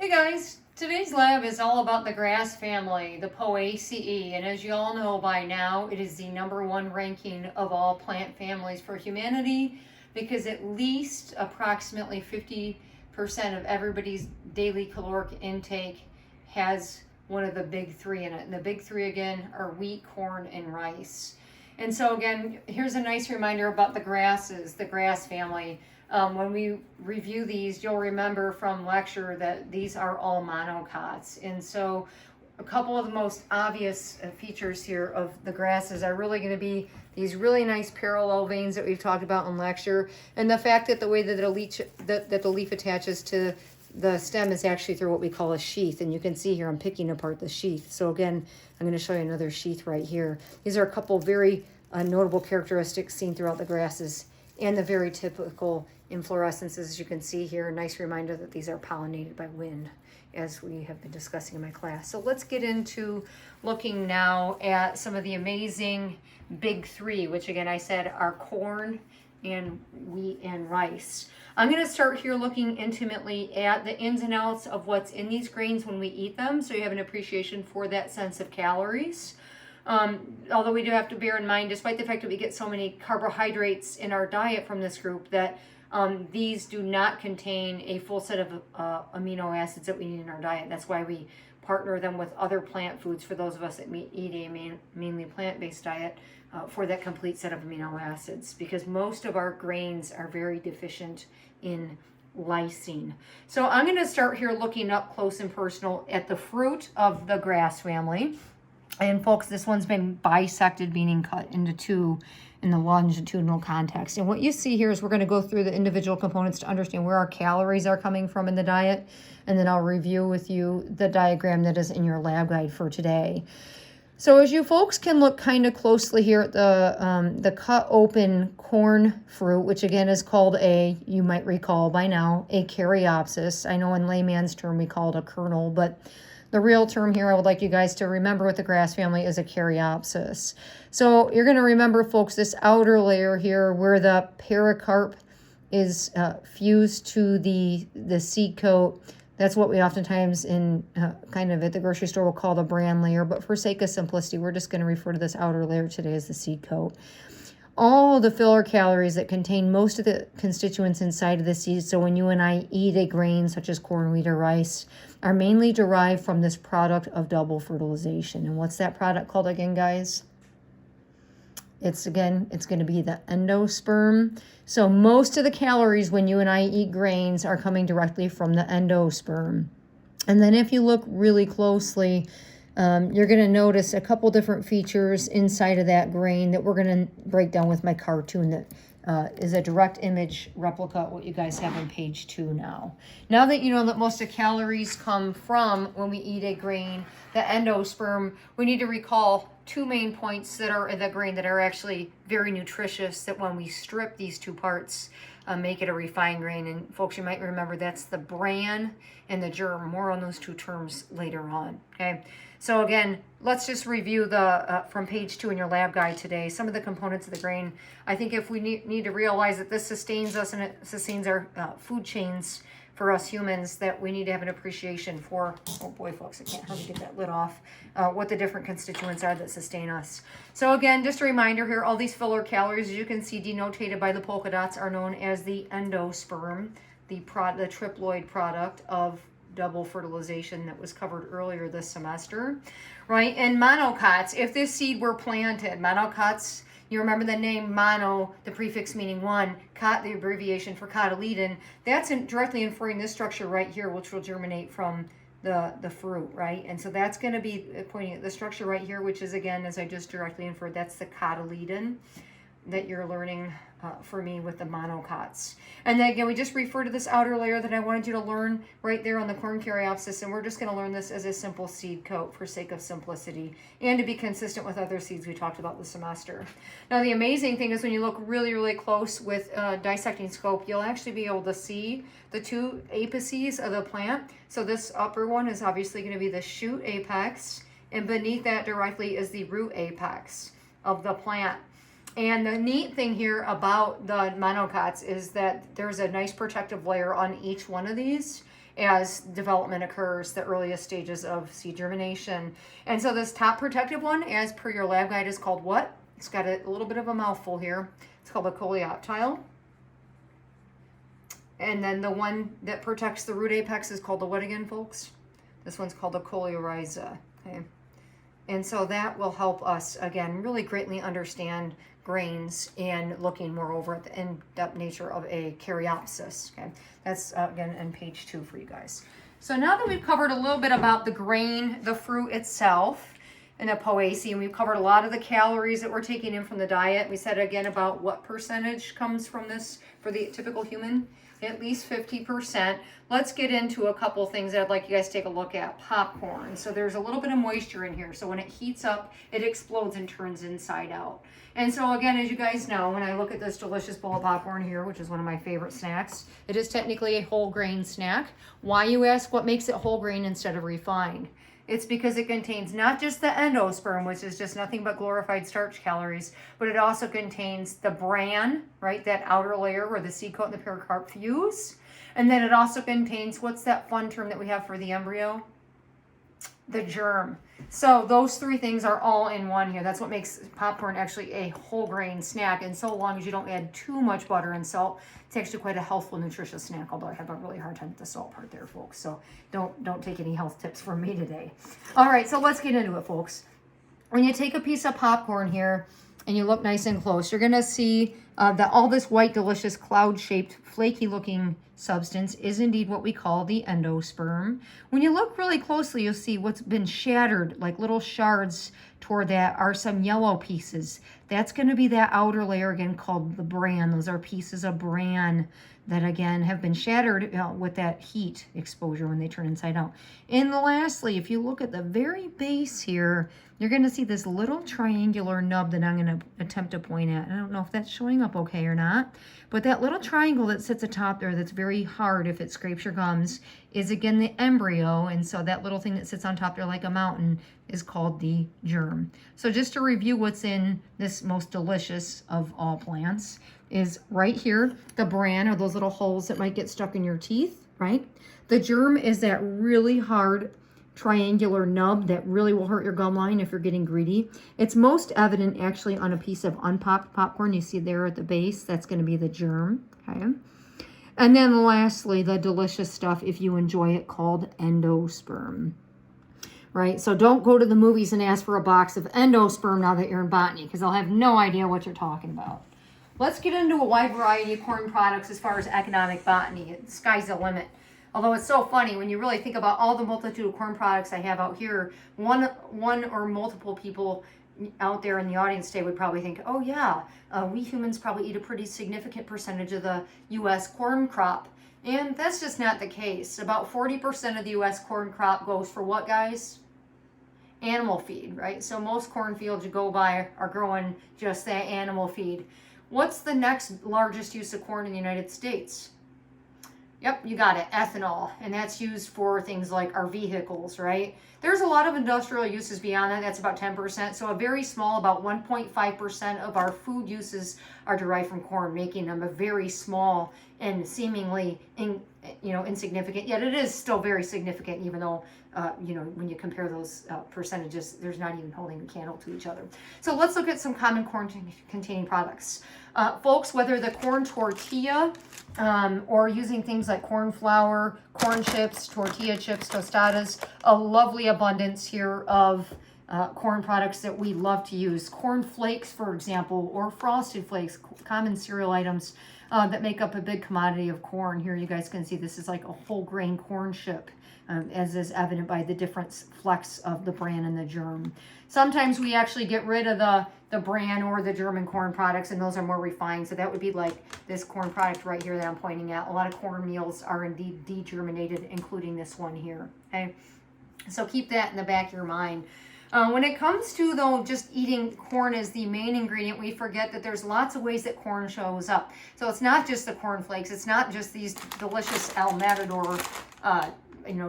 Hey guys, today's lab is all about the grass family, the Poaceae, and as you all know by now, it is the #1 ranking of all plant families for humanity because at least approximately 50% of everybody's daily caloric intake has one of the big three in it. And the big three again are wheat, corn, and rice. And so again, here's a nice reminder about the grasses, the grass family. When we review these, you'll remember from lecture that these are all monocots. And so a couple of the most obvious features here of the grasses are really going to be these really nice parallel veins that we've talked about in lecture, and the fact that the way that the leaf attaches to the stem is actually through what we call a sheath. And you can see here I'm picking apart the sheath. So again, I'm going to show you another sheath right here. These are a couple very notable characteristics seen throughout the grasses and the very typical inflorescences, as you can see here. A nice reminder that these are pollinated by wind, as we have been discussing in my class. So let's get into looking now at some of the amazing big three, which again I said are corn and wheat and rice. I'm going to start here looking intimately at the ins and outs of what's in these grains when we eat them, so you have an appreciation for that sense of calories. Although we do have to bear in mind, despite the fact that we get so many carbohydrates in our diet from this group, that these do not contain a full set of amino acids that we need in our diet. That's why we partner them with other plant foods for those of us that eat a mainly plant-based diet for that complete set of amino acids, because most of our grains are very deficient in lysine. So I'm going to start here looking up close and personal at the fruit of the grass family. And folks, this one's been bisected, meaning cut into two in the longitudinal context. And what you see here is we're going to go through the individual components to understand where our calories are coming from in the diet. And then I'll review with you the diagram that is in your lab guide for today. So as you folks can look kind of closely here at the cut open corn fruit, which again is called you might recall by now, a caryopsis. I know in layman's term we call it a kernel, but the real term here I would like you guys to remember with the grass family is a caryopsis. So you're going to remember, folks, this outer layer here where the pericarp is fused to the seed coat. That's what we oftentimes in kind of at the grocery store will call the bran layer. But for sake of simplicity, we're just going to refer to this outer layer today as the seed coat. All the filler calories that contain most of the constituents inside of the seed, so when you and I eat a grain such as corn, wheat, or rice, are mainly derived from this product of double fertilization. And what's that product called again, guys? It's going to be the endosperm. So most of the calories when you and I eat grains are coming directly from the endosperm. And then if you look really closely, you're going to notice a couple different features inside of that grain that we're going to break down with my cartoon that is a direct image replica of what you guys have on page 2 now. Now that you know that most of the calories come from when we eat a grain, the endosperm, we need to recall two main points that are in the grain that are actually very nutritious, that when we strip these two parts, make it a refined grain. And folks, you might remember that's the bran and the germ. More on those two terms later on. Okay. So again, let's just review the from page 2 in your lab guide today, some of the components of the grain. I think if we need to realize that this sustains us and it sustains our food chains for us humans, that we need to have an appreciation for, oh boy, folks, I can't hardly get that lid off, what the different constituents are that sustain us. So again, just a reminder here, all these filler calories, as you can see denotated by the polka dots, are known as the endosperm, the triploid product of double fertilization that was covered earlier this semester, right? And monocots, if this seed were planted, monocots, you remember the name mono, the prefix meaning one, cot, the abbreviation for cotyledon, that's directly inferring this structure right here, which will germinate from the fruit, right? And so that's going to be pointing at the structure right here, which is, again, as I just directly inferred, that's the cotyledon that you're learning for me with the monocots. And then again, we just refer to this outer layer that I wanted you to learn right there on the corn caryopsis, and we're just going to learn this as a simple seed coat for sake of simplicity and to be consistent with other seeds we talked about this semester. Now, the amazing thing is when you look really, really close with dissecting scope, you'll actually be able to see the two apices of the plant. So this upper one is obviously going to be the shoot apex, and beneath that directly is the root apex of the plant. And the neat thing here about the monocots is that there's a nice protective layer on each one of these. as development occurs, the earliest stages of seed germination. And so this top protective one, as per your lab guide, is called what? It's got a little bit of a mouthful here. It's called a coleoptile. And then the one that protects the root apex is called the what again, folks? This one's called a coleorhiza, okay? And so that will help us, again, really greatly understand grains and looking moreover at the in-depth nature of a caryopsis, okay? That's, again, on page 2 for you guys. So now that we've covered a little bit about the grain, the fruit itself, and the Poaceae, and we've covered a lot of the calories that we're taking in from the diet. We said again about what percentage comes from this for the typical human. At least 50%. Let's get into a couple things that I'd like you guys to take a look at. Popcorn. So there's a little bit of moisture in here. So when it heats up, it explodes and turns inside out. And so again, as you guys know, when I look at this delicious bowl of popcorn here, which is one of my favorite snacks, it is technically a whole grain snack. Why, you ask? What makes it whole grain instead of refined? It's because it contains not just the endosperm, which is just nothing but glorified starch calories, but it also contains the bran, right? That outer layer where the seed coat and the pericarp fuse. And then it also contains, what's that fun term that we have for the embryo? The germ. So those three things are all in one here. That's what makes popcorn actually a whole grain snack. And so long as you don't add too much butter and salt, it's actually quite a healthful, nutritious snack. Although I have a really hard time with the salt part there, folks. So don't take any health tips from me today. All right, so let's get into it, folks. When you take a piece of popcorn here and you look nice and close, you're gonna see that all this white, delicious, cloud-shaped, flaky-looking substance is indeed what we call the endosperm. When you look really closely, you'll see what's been shattered, like little shards toward that, are some yellow pieces. That's going to be that outer layer again called the bran. Those are pieces of bran that again have been shattered with that heat exposure when they turn inside out. And lastly, if you look at the very base here, you're going to see this little triangular nub that I'm going to attempt to point at. I don't know if that's showing up okay or not, but that little triangle that sits atop there that's very hard if it scrapes your gums is again the embryo. And so that little thing that sits on top there like a mountain is called the germ. So just to review what's in this most delicious of all plants is right here, the bran, or those little holes that might get stuck in your teeth, right? The germ is that really hard triangular nub that really will hurt your gum line if you're getting greedy. It's most evident actually on a piece of unpopped popcorn. You see there at the base, that's going to be the germ, okay? And then lastly, the delicious stuff, if you enjoy it, called endosperm, right? So don't go to the movies and ask for a box of endosperm now that you're in botany, because they'll have no idea what you're talking about. Let's get into a wide variety of corn products as far as economic botany. The sky's the limit. Although it's so funny when you really think about all the multitude of corn products I have out here, one or multiple people out there in the audience today would probably think, oh yeah, we humans probably eat a pretty significant percentage of the U.S. corn crop. And that's just not the case. About 40% of the U.S. corn crop goes for what, guys? Animal feed, right? So most cornfields you go by are growing just that animal feed. What's the next largest use of corn in the United States? Yep, you got it, ethanol. And that's used for things like our vehicles, right? There's a lot of industrial uses beyond that. That's about 10%. So a very small, about 1.5% of our food uses are derived from corn, making them a very small and seemingly insignificant. Yet it is still very significant, even though, when you compare those percentages, there's not even holding a candle to each other. So let's look at some common corn-containing products. Folks, whether the corn tortilla or using things like corn flour, corn chips, tortilla chips, tostadas, a lovely abundance here of corn products that we love to use. Corn flakes, for example, or frosted flakes, common cereal items that make up a big commodity of corn. Here you guys can see this is like a whole grain corn chip, as is evident by the different flecks of the bran and the germ. Sometimes we actually get rid of the bran or the German corn products, and those are more refined. So that would be like this corn product right here that I'm pointing at. A lot of corn meals are indeed degerminated, including this one here, okay? So keep that in the back of your mind. When it comes to, though, just eating corn as the main ingredient, we forget that there's lots of ways that corn shows up. So it's not just the corn flakes. It's not just these delicious El Matador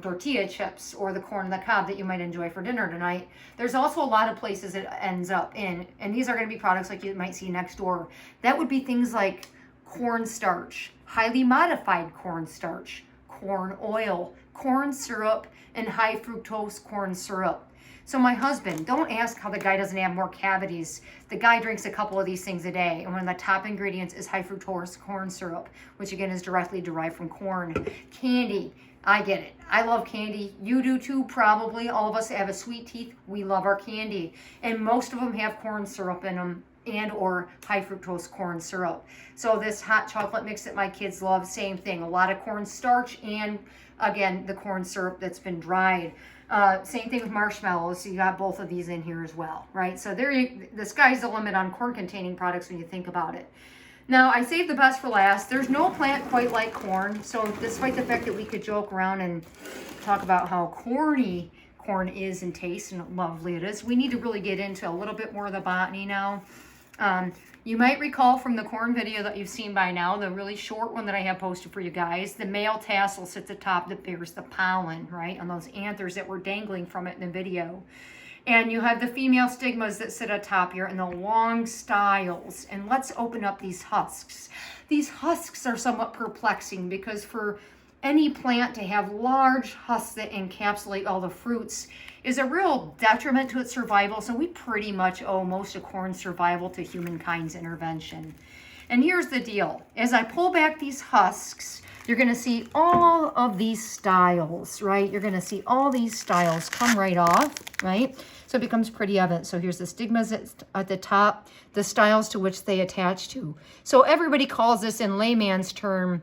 tortilla chips or the corn on the cob that you might enjoy for dinner tonight. There's also a lot of places it ends up in, and these are going to be products like you might see next door. That would be things like cornstarch, highly modified cornstarch, corn oil, corn syrup, and high fructose corn syrup. So my husband, don't ask how the guy doesn't have more cavities. The guy drinks a couple of these things a day, and one of the top ingredients is high fructose corn syrup, which again is directly derived from corn. Candy, I get it. I love candy. You do too, probably. All of us have a sweet teeth. We love our candy. And most of them have corn syrup in them and or high fructose corn syrup. So this hot chocolate mix that my kids love, same thing. A lot of corn starch and, again, the corn syrup that's been dried. Same thing with marshmallows. So you got both of these in here as well, right? So the sky's the limit on corn-containing products when you think about it. Now, I saved the best for last. There's no plant quite like corn. So despite the fact that we could joke around and talk about how corny corn is and tastes and how lovely it is, we need to really get into a little bit more of the botany now. You might recall from the corn video that you've seen by now, the really short one that I have posted for you guys, the male tassel sits atop that bears the pollen, right, on those anthers that were dangling from it in the video. And you have the female stigmas that sit atop here and the long styles. And let's open up these husks. These husks are somewhat perplexing because for any plant to have large husks that encapsulate all the fruits is a real detriment to its survival. So we pretty much owe most of corn's survival to humankind's intervention. And here's the deal. As I pull back these husks, you're going to see all of these styles, right? You're going to see all these styles come right off, right? So it becomes pretty evident. So here's the stigmas at the top, the styles to which they attach to. So everybody calls this in layman's term,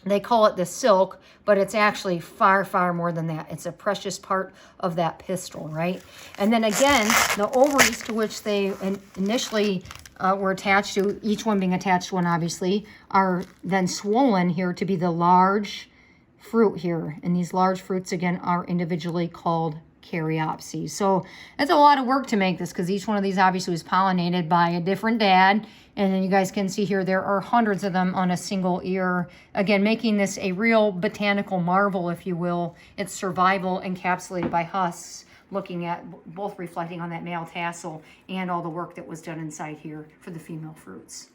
they call it the silk, but it's actually far, far more than that. It's a precious part of that pistil, right? And then again, the ovaries to which they initially were attached to, each one being attached to one obviously, are then swollen here to be the large fruit here. And these large fruits again are individually called caryopses. So it's a lot of work to make this because each one of these obviously was pollinated by a different dad. And then you guys can see here, there are hundreds of them on a single ear. Again, making this a real botanical marvel, if you will. It's survival encapsulated by husks, looking at both reflecting on that male tassel and all the work that was done inside here for the female fruits.